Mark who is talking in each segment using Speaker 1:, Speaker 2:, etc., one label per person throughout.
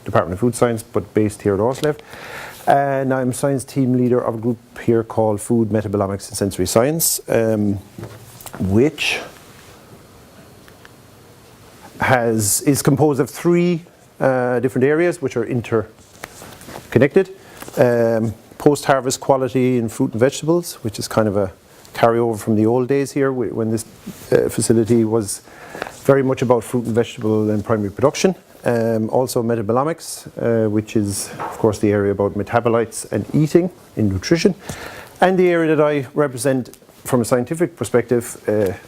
Speaker 1: Department of Food Science, but based here at Oslev. And I'm science team leader of a group here called Food, Metabolomics and Sensory Science, which is composed of three different areas which are interconnected. Post-harvest quality in fruit and vegetables, which is kind of a carryover from the old days here when this facility was very much about fruit and vegetable and primary production. Also metabolomics, which is of course the area about metabolites and eating in nutrition. And the area that I represent from a scientific perspective,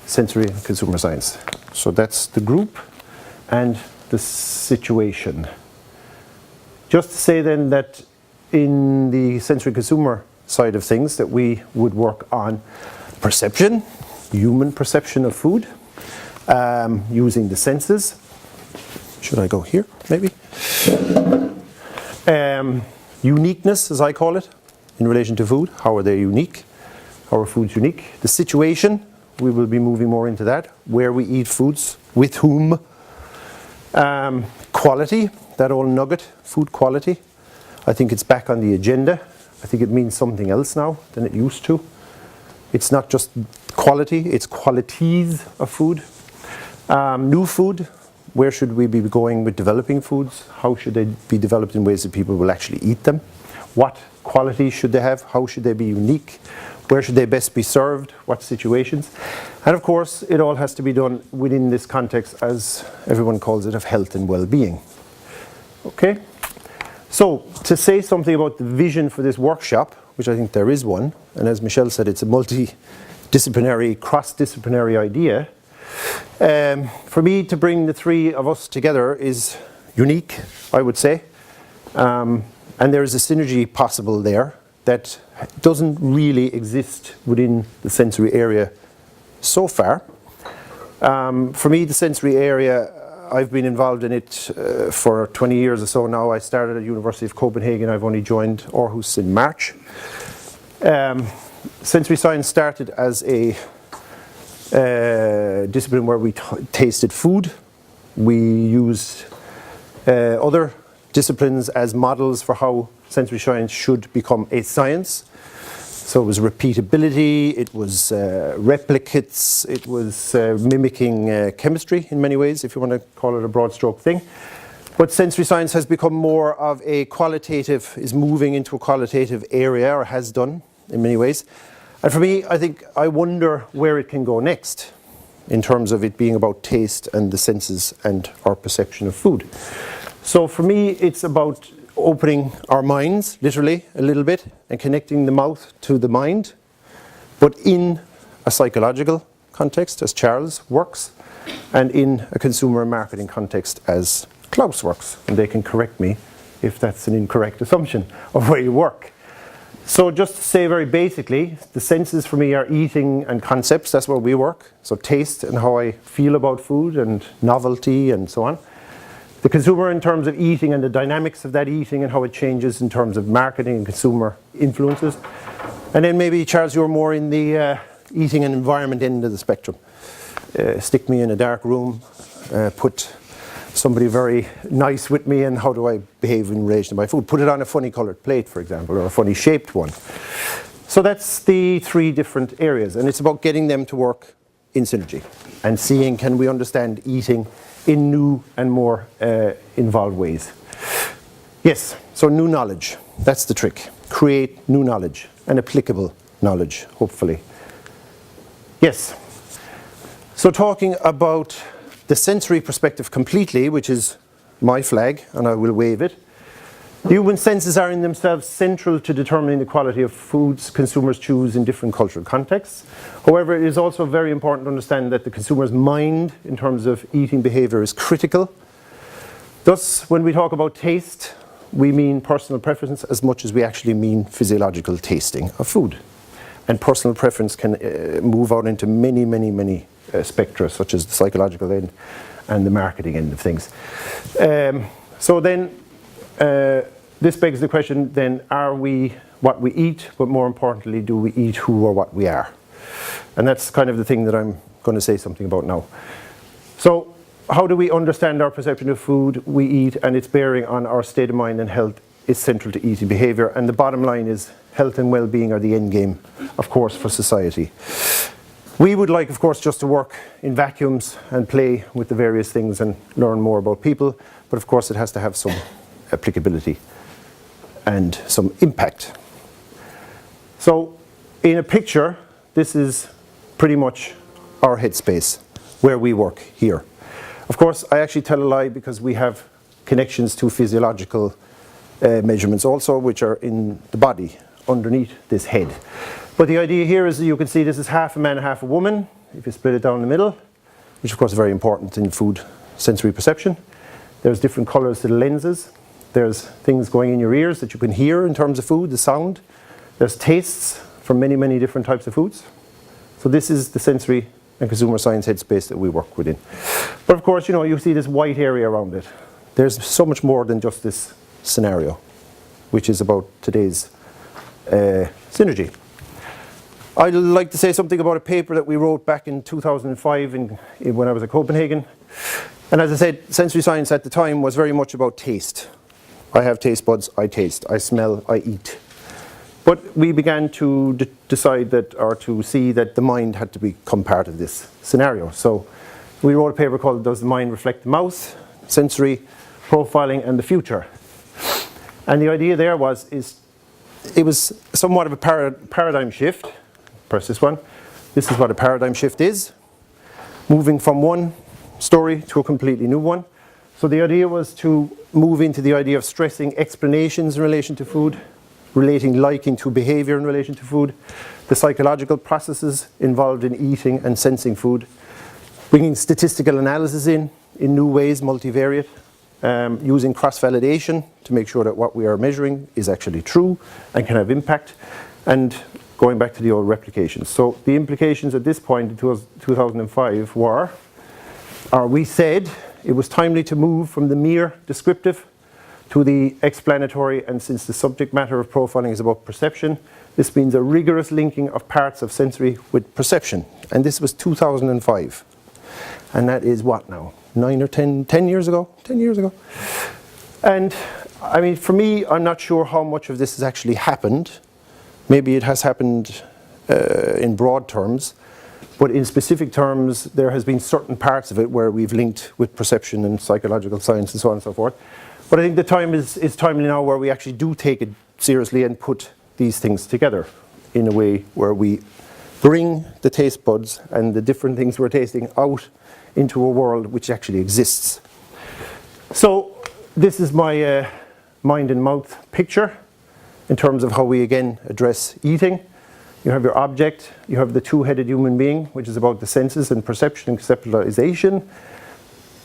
Speaker 1: sensory and consumer science. So that's the group and the situation. Just to say then that in the sensory consumer side of things that we would work on perception, human perception of food, using the senses. Should I go here, maybe? Uniqueness, as I call it, in relation to food. How are they unique? How are foods unique? The situation, we will be moving more into that. Where we eat foods, with whom. Quality, that old nugget, food quality. I think it's back on the agenda. I think it means something else now than it used to. It's not just quality, it's qualities of food. New food, where should we be going with developing foods? How should they be developed in ways that people will actually eat them? What quality should they have? How should they be unique? Where should they best be served? What situations? And of course, it all has to be done within this context, as everyone calls it, of health and well-being. Okay? So, to say something about the vision for this workshop, which I think there is one, and as Michelle said, it's a multidisciplinary, cross-disciplinary idea. For me to bring the three of us together is unique, I would say. And there is a synergy possible there that doesn't really exist within the sensory area so far. For me, the sensory area, I've been involved in it for 20 years or so now. I started at the University of Copenhagen. I've only joined Aarhus in March. Sensory science started as a discipline where we tasted food. We used other disciplines as models for how sensory science should become a science. So it was repeatability, it was replicates, it was mimicking chemistry in many ways, if you want to call it a broad stroke thing. But sensory science has become more of a qualitative, is moving into a qualitative area, or has done in many ways. And for me, I wonder where it can go next in terms of it being about taste and the senses and our perception of food. So for me, it's about opening our minds, literally, a little bit, and connecting the mouth to the mind, but in a psychological context, as Charles works, and in a consumer and marketing context, as Klaus works. And they can correct me if that's an incorrect assumption of where you work. So just to say very basically, the senses for me are eating and concepts, that's where we work. So taste and how I feel about food and novelty and so on. The consumer in terms of eating and the dynamics of that eating and how it changes in terms of marketing and consumer influences. And then maybe, Charles, you're more in the eating and environment end of the spectrum. Stick me in a dark room, put somebody very nice with me, and how do I behave in relation to my food? Put it on a funny coloured plate, for example, or a funny shaped one. So that's the three different areas, and it's about getting them to work in synergy and seeing, can we understand eating in new and more involved ways. Yes, so new knowledge, that's the trick. Create new knowledge and applicable knowledge, hopefully. Yes, so talking about the sensory perspective completely, which is my flag, and I will wave it. The human senses are in themselves central to determining the quality of foods consumers choose in different cultural contexts. However, it is also very important to understand that the consumer's mind in terms of eating behavior is critical. Thus, when we talk about taste, we mean personal preference as much as we actually mean physiological tasting of food. And personal preference can move out into many spectra, such as the psychological end and the marketing end of things. So then, this begs the question then, are we what we eat, but more importantly, do we eat who or what we are? And that's kind of the thing that I'm going to say something about now. So how do we understand our perception of food we eat and its bearing on our state of mind and health is central to eating behaviour, and the bottom line is health and well-being are the end game, of course, for society. We would like, of course, just to work in vacuums and play with the various things and learn more about people, but of course it has to have some applicability and some impact. So in a picture, this is pretty much our headspace where we work here. Of course, I actually tell a lie because we have connections to physiological measurements also, which are in the body underneath this head. But the idea here is that you can see this is half a man, half a woman, if you split it down the middle, which of course is very important in food sensory perception. There's different colours to the lenses. There's things going in your ears that you can hear in terms of food, the sound. There's tastes from many, many different types of foods. So this is the sensory and consumer science headspace that we work within. But of course, you see this white area around it. There's so much more than just this scenario, which is about today's synergy. I'd like to say something about a paper that we wrote back in 2005 when I was at Copenhagen. And as I said, sensory science at the time was very much about taste. I have taste buds, I taste, I smell, I eat. But we began to decide that, or to see that the mind had to become part of this scenario. So we wrote a paper called Does the Mind Reflect the Mouth? Sensory Profiling and the Future. And the idea there it was somewhat of a paradigm shift. Press this one. This is what a paradigm shift is. Moving from one story to a completely new one. So the idea was to move into the idea of stressing explanations in relation to food, relating liking to behavior in relation to food, the psychological processes involved in eating and sensing food, bringing statistical analysis in new ways, multivariate, using cross-validation to make sure that what we are measuring is actually true and can have impact, and going back to the old replications. So the implications at this point in 2005 were, we said it was timely to move from the mere descriptive to the explanatory, and since the subject matter of profiling is about perception, this means a rigorous linking of parts of sensory with perception. And this was 2005. And that is what now? 9 or 10 years ago? 10 years ago. And I mean, for me, I'm not sure how much of this has actually happened. Maybe it has happened in broad terms, but in specific terms, there has been certain parts of it where we've linked with perception and psychological science and so on and so forth. But I think the time is timely now where we actually do take it seriously and put these things together in a way where we bring the taste buds and the different things we're tasting out into a world which actually exists. So this is my mind and mouth picture in terms of how we again address eating. You have your object, you have the two-headed human being, which is about the senses and perception and conceptualization,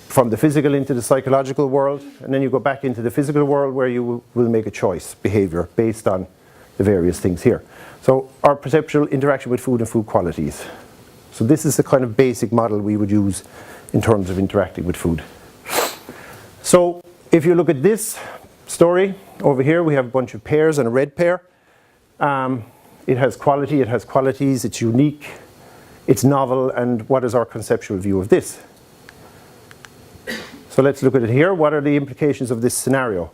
Speaker 1: from the physical into the psychological world, and then you go back into the physical world where you will make a choice, behavior, based on the various things here. So our perceptual interaction with food and food qualities. So this is the kind of basic model we would use in terms of interacting with food. So if you look at this story, over here we have a bunch of pears and a red pear. It has quality, it has qualities, it's unique, it's novel, and what is our conceptual view of this? So let's look at it here. What are the implications of this scenario?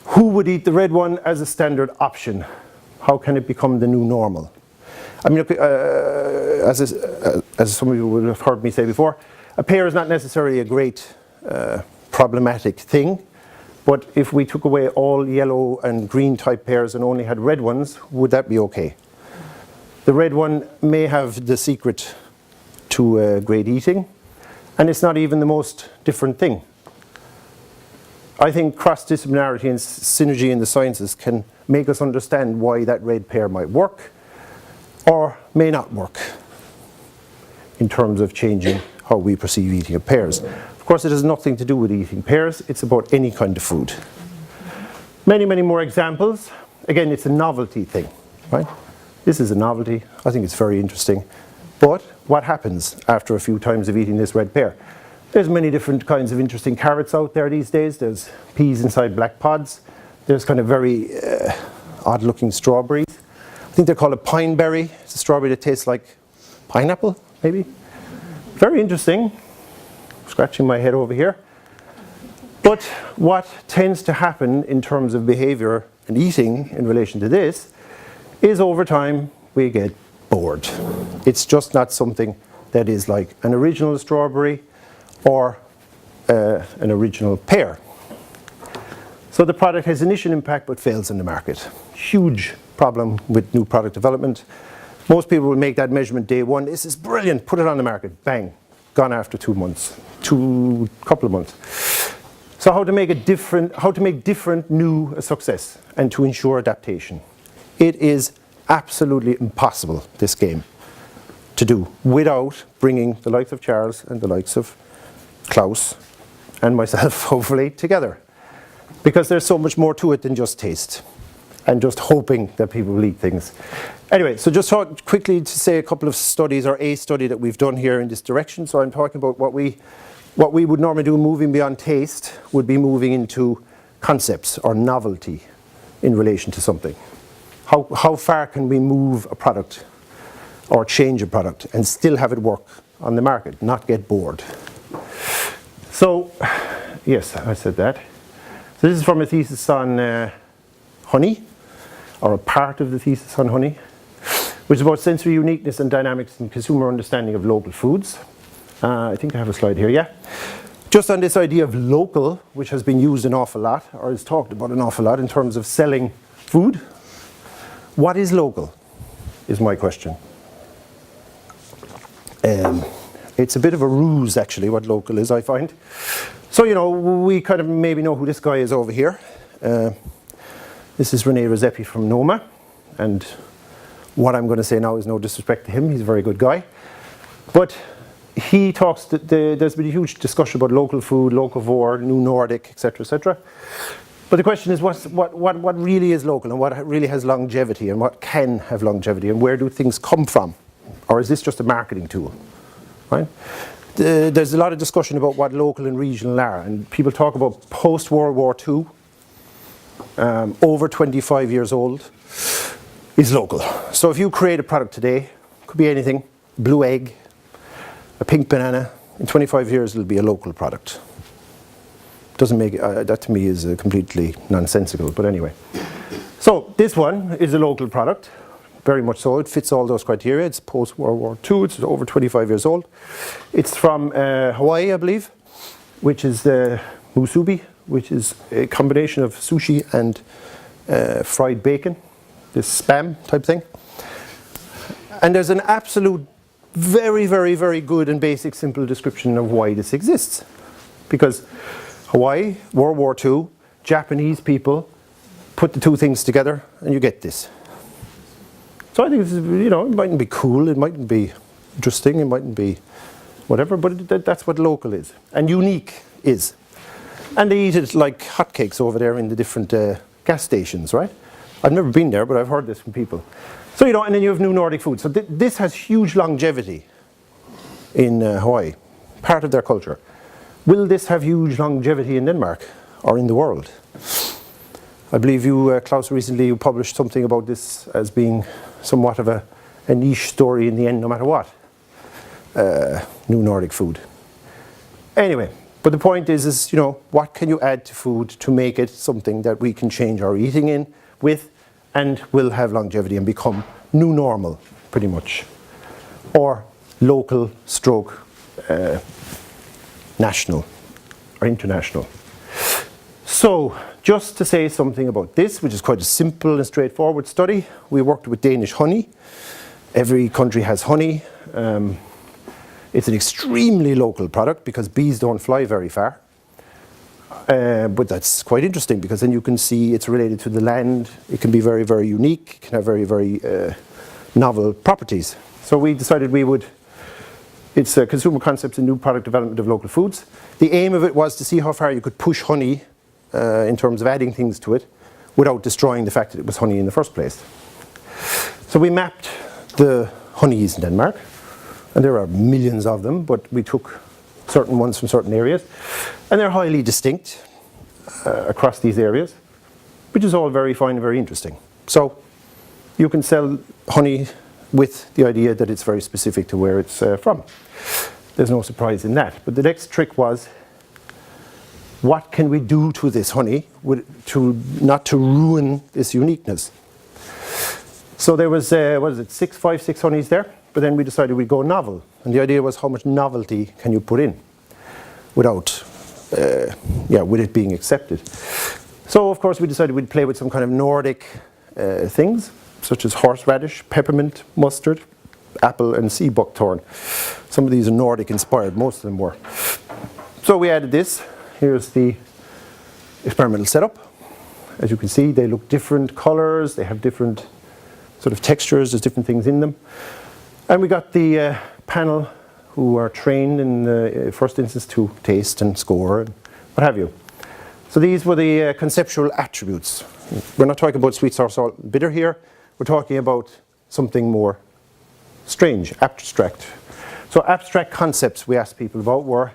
Speaker 1: Who would eat the red one as a standard option? How can it become the new normal? I mean, as some of you would have heard me say before, a pear is not necessarily a great problematic thing, but if we took away all yellow and green type pears and only had red ones, would that be okay? The red one may have the secret to great eating, and it's not even the most different thing. I think cross-disciplinarity and synergy in the sciences can make us understand why that red pear might work or may not work in terms of changing how we perceive eating of pears. Of course, it has nothing to do with eating pears, it's about any kind of food. Many, many more examples. Again, it's a novelty thing, right? This is a novelty. I think it's very interesting. But what happens after a few times of eating this red pear? There's many different kinds of interesting carrots out there these days. There's peas inside black pods. There's kind of very odd looking strawberries. I think they're called a pine berry. It's a strawberry that tastes like pineapple, maybe. Very interesting. scratching my head over here. But what tends to happen in terms of behavior and eating in relation to this is over time we get bored. It's just not something that is like an original strawberry or an original pear. So the product has initial impact but fails in the market. Huge problem with new product development. Most people will make that measurement day one. This is brilliant, put it on the market, bang, gone after 2 months, couple of months. So how to make different new a success and to ensure adaptation. It is absolutely impossible, this game, to do without bringing the likes of Charles and the likes of Klaus and myself, hopefully, together. Because there's so much more to it than just taste and just hoping that people will eat things. Anyway, so just quickly to say a couple of studies, or a study that we've done here in this direction. So I'm talking about what we would normally do, moving beyond taste, would be moving into concepts or novelty in relation to something. How far can we move a product or change a product and still have it work on the market, not get bored? So, yes, I said that. So this is from a thesis on honey, or a part of the thesis on honey, which is about sensory uniqueness and dynamics in consumer understanding of local foods. I think I have a slide here, yeah. Just on this idea of local, which has been used an awful lot, or is talked about an awful lot in terms of selling food. What is local, is my question. It's a bit of a ruse, actually, what local is, I find. So, you know, we kind of maybe know who this guy is over here. This is Rene Redzepi from Noma, and what I'm going to say now is no disrespect to him, he's a very good guy. But he talks, there's been a huge discussion about local food, locavore, New Nordic, etc., etc. But the question is what really is local and what really has longevity and what can have longevity and where do things come from? Or is this just a marketing tool? Right? There's a lot of discussion about what local and regional are, and people talk about post-World War II, over 25 years old, is local. So if you create a product today, could be anything, blue egg, a pink banana, in 25 years it'll be a local product. Doesn't make that to me is completely nonsensical, but anyway. So this one is a local product, very much so. It fits all those criteria. It's post-World War II. It's over 25 years old. It's from Hawaii, I believe, which is musubi, which is a combination of sushi and fried bacon, this spam type thing. And there's an absolute very, very, very good and basic simple description of why this exists. Because Hawaii, World War II, Japanese people, put the two things together and you get this. So I think this is, you know, it mightn't be cool, it mightn't be interesting, it mightn't be whatever, but that's what local is. And unique is. And they eat it like hotcakes over there in the different gas stations, right? I've never been there, but I've heard this from people. So, you know, and then you have New Nordic food. So this has huge longevity in Hawaii, part of their culture. Will this have huge longevity in Denmark or in the world? I believe you, Klaus, recently you published something about this as being somewhat of a niche story in the end, no matter what. New Nordic food. Anyway, but the point is, you know, what can you add to food to make it something that we can change our eating in with and will have longevity and become new normal, pretty much. Or local stroke national or international. So, just to say something about this, which is quite a simple and straightforward study, we worked with Danish honey. Every country has honey. It's an extremely local product because bees don't fly very far. But that's quite interesting because then you can see it's related to the land. It can be very, very unique. It can have very, very novel properties. So we decided we would, it's consumer concepts and new product development of local foods. The aim of it was to see how far you could push honey in terms of adding things to it without destroying the fact that it was honey in the first place. So we mapped the honeys in Denmark, and there are millions of them, but we took certain ones from certain areas, and they're highly distinct across these areas, which is all very fine and very interesting. So you can sell honey with the idea that it's very specific to where it's from. There's no surprise in that. But the next trick was, what can we do to this honey not to ruin this uniqueness? So there was, what is it, 6 honeys there, but then we decided we'd go novel. And the idea was, how much novelty can you put in without, with it being accepted? So of course we decided we'd play with some kind of Nordic things, such as horseradish, peppermint, mustard, apple and sea buckthorn. Some of these are Nordic inspired, most of them were. So we added this. Here's the experimental setup. As you can see, they look different colors, they have different sort of textures, there's different things in them. And we got the panel who are trained in the first instance to taste and score and what have you. So these were the conceptual attributes. We're not talking about sweet, sour, salt, bitter here. We're talking about something more strange, abstract. So abstract concepts we asked people about were,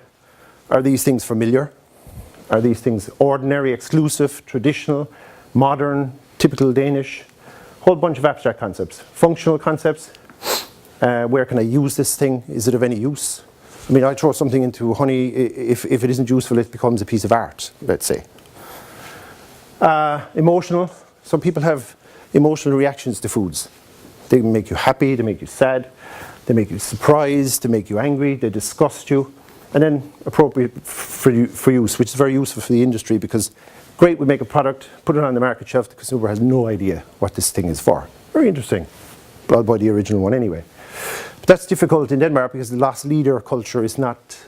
Speaker 1: are these things familiar? Are these things ordinary, exclusive, traditional, modern, typical Danish? Whole bunch of abstract concepts. Functional concepts. Where can I use this thing? Is it of any use? I mean, I throw something into honey, if it isn't useful, it becomes a piece of art, let's say. Emotional. Some people have emotional reactions to foods. They make you happy, they make you sad, they make you surprised, they make you angry, they disgust you. And then appropriate for use, which is very useful for the industry because great, we make a product, put it on the market shelf, the consumer has no idea what this thing is for. Very interesting. But I'll buy the original one anyway. But that's difficult in Denmark because the loss leader culture is not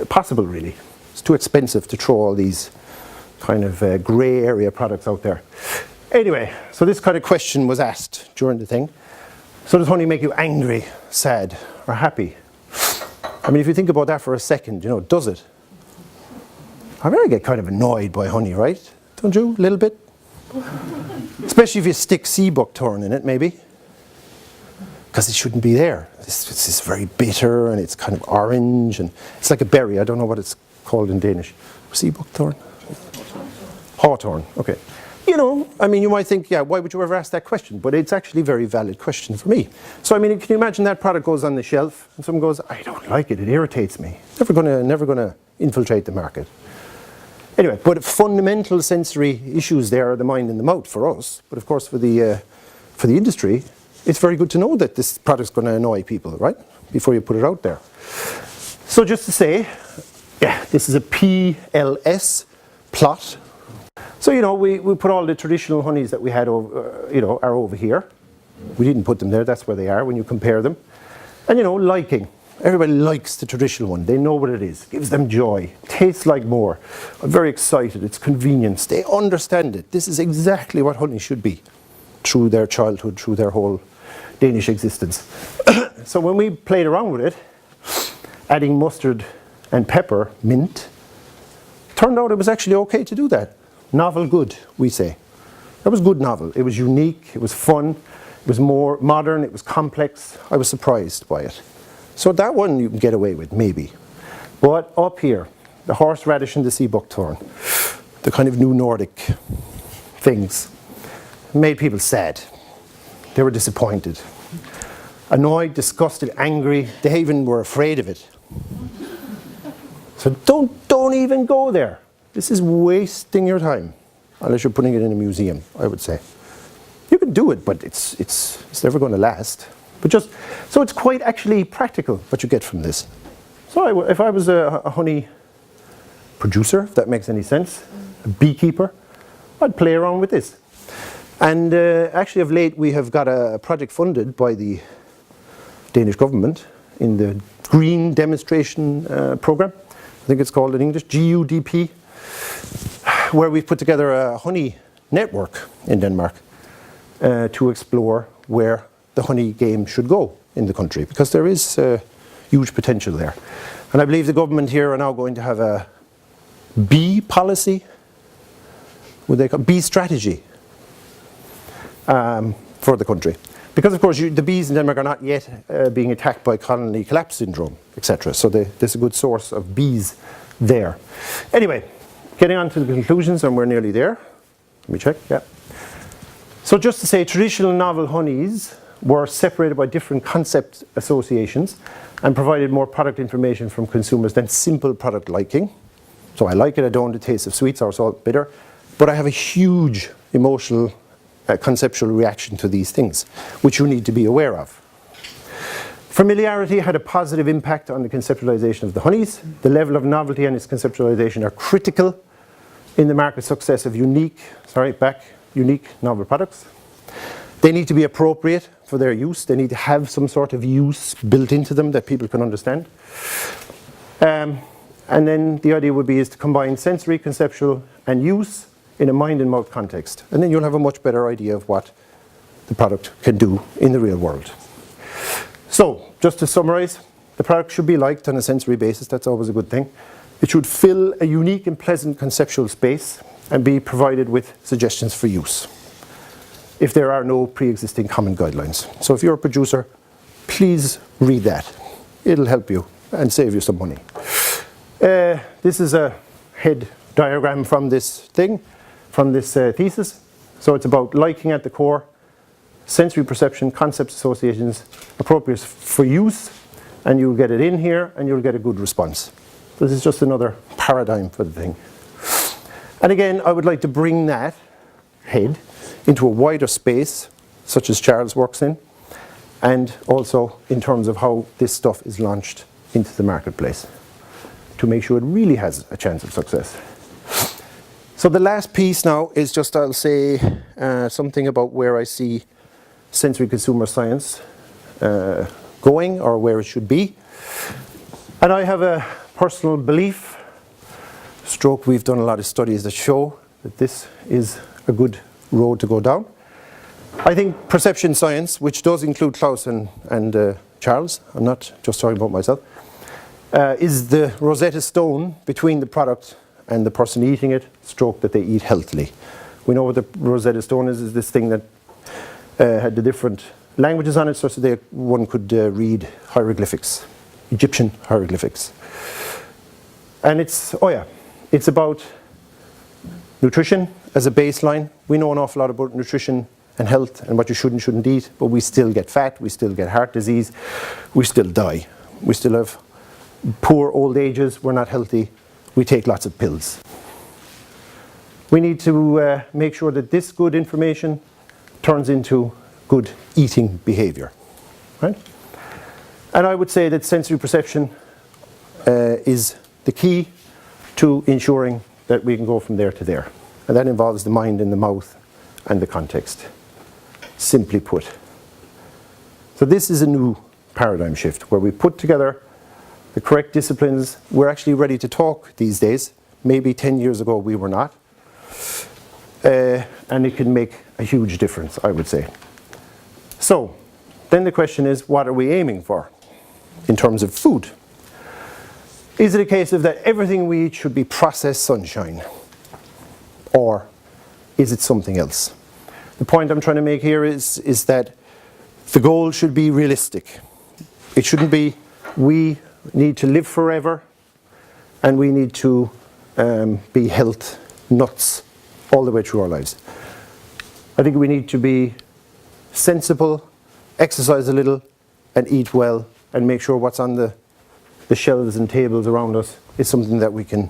Speaker 1: possible really. It's too expensive to throw all these kind of grey area products out there. Anyway, so this kind of question was asked during the thing. So does honey make you angry, sad, or happy? I mean, if you think about that for a second, does it? I really get kind of annoyed by honey, right? Don't you? A little bit? Especially if you stick sea buckthorn in it, maybe. Because it shouldn't be there. This is very bitter and it's kind of orange and it's like a berry. I don't know what it's called in Danish. Sea buckthorn? Hawthorn, okay. I mean, you might think, yeah, why would you ever ask that question? But it's actually a very valid question for me. So, I mean, can you imagine that product goes on the shelf and someone goes, I don't like it, it irritates me. Never gonna infiltrate the market. Anyway, but fundamental sensory issues there are the mind and the mouth for us. But of course, for the industry, it's very good to know that this product's going to annoy people, right? Before you put it out there. So just to say, yeah, this is a PLS plot. So, we put all the traditional honeys that we had over, are over here. We didn't put them there, that's where they are when you compare them. And, liking. Everybody likes the traditional one. They know what it is. Gives them joy. Tastes like more. I'm very excited. It's convenience. They understand it. This is exactly what honey should be through their childhood, through their whole Danish existence. So when we played around with it, adding mustard and pepper, mint, turned out it was actually okay to do that. Novel good, we say. That was good novel. It was unique, it was fun, it was more modern, it was complex. I was surprised by it. So that one you can get away with, maybe. But up here, the horseradish and the sea buckthorn, the kind of new Nordic things, made people sad. They were disappointed. Annoyed, disgusted, angry. They even were afraid of it. So don't even go there. This is wasting your time, unless you're putting it in a museum, I would say. You can do it, but it's never going to last. But so it's quite actually practical what you get from this. So if I was a honey producer, if that makes any sense, a beekeeper, I'd play around with this. And actually of late we have got a project funded by the Danish government in the Green Demonstration Program. I think it's called in English, GUDP, where we've put together a honey network in Denmark to explore where the honey game should go in the country, because there is huge potential there. And I believe the government here are now going to have a bee policy, would they call bee strategy for the country. Because of course the bees in Denmark are not yet being attacked by colony collapse syndrome, etc. So there's a good source of bees there. Anyway, getting on to the conclusions, and we're nearly there. Let me check, yeah. So just to say, traditional novel honeys were separated by different concept associations and provided more product information from consumers than simple product liking. So I like it, I don't want the taste of sweet, sour, salt, bitter, but I have a huge emotional, conceptual reaction to these things, which you need to be aware of. Familiarity had a positive impact on the conceptualization of the honeys. The level of novelty and its conceptualization are critical in the market success of unique novel products. They need to be appropriate for their use. They need to have some sort of use built into them that people can understand. And then the idea would be is to combine sensory, conceptual, and use in a mind and mouth context. And then you'll have a much better idea of what the product can do in the real world. So, just to summarize, the product should be liked on a sensory basis. That's always a good thing. It should fill a unique and pleasant conceptual space and be provided with suggestions for use, if there are no pre-existing common guidelines. So if you're a producer, please read that. It'll help you and save you some money. This is a head diagram from this thing, from this thesis. So it's about liking at the core, sensory perception, concept associations, appropriate for use, and you'll get it in here and you'll get a good response. This is just another paradigm for the thing. And again, I would like to bring that head into a wider space, such as Charles works in, and also in terms of how this stuff is launched into the marketplace to make sure it really has a chance of success. So the last piece now is just, I'll say something about where I see sensory consumer science going, or where it should be. And I have a personal belief, stroke we've done a lot of studies that show that this is a good road to go down. I think perception science, which does include Klaus and Charles, I'm not just talking about myself, is the Rosetta Stone between the product and the person eating it, stroke that they eat healthily. We know what the Rosetta Stone is this thing that had the different languages on it, so that one could read hieroglyphics, Egyptian hieroglyphics. And it's about nutrition as a baseline. We know an awful lot about nutrition and health and what you should and shouldn't eat, but we still get fat, we still get heart disease, we still die. We still have poor old ages, we're not healthy, we take lots of pills. We need to make sure that this good information turns into good eating behavior, right? And I would say that sensory perception is the key to ensuring that we can go from there to there. And that involves the mind and the mouth and the context, simply put. So this is a new paradigm shift where we put together the correct disciplines. We're actually ready to talk these days. Maybe 10 years ago we were not. And it can make a huge difference, I would say. So, then the question is, what are we aiming for in terms of food? Is it a case of that everything we eat should be processed sunshine? Or is it something else? The point I'm trying to make here is that the goal should be realistic. It shouldn't be, we need to live forever and we need to be health nuts all the way through our lives. I think we need to be sensible, exercise a little, and eat well, and make sure what's on the shelves and tables around us is something that we can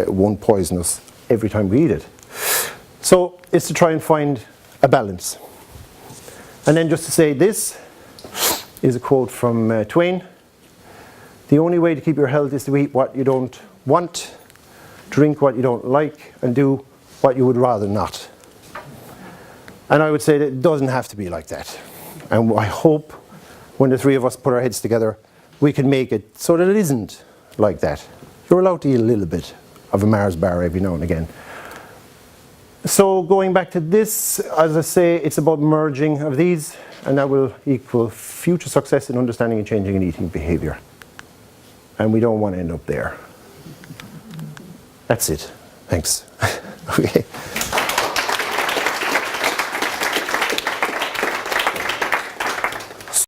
Speaker 1: won't poison us every time we eat it. So it's to try and find a balance. And then just to say, this is a quote from Twain: "The only way to keep your health is to eat what you don't want, drink what you don't like, and do what you would rather not." And I would say that it doesn't have to be like that. And I hope when the three of us put our heads together, we can make it so that it isn't like that. You're allowed to eat a little bit of a Mars bar every now and again. So going back to this, as I say, it's about merging of these, and that will equal future success in understanding and changing and eating behavior. And we don't want to end up there. That's it. Thanks. Okay.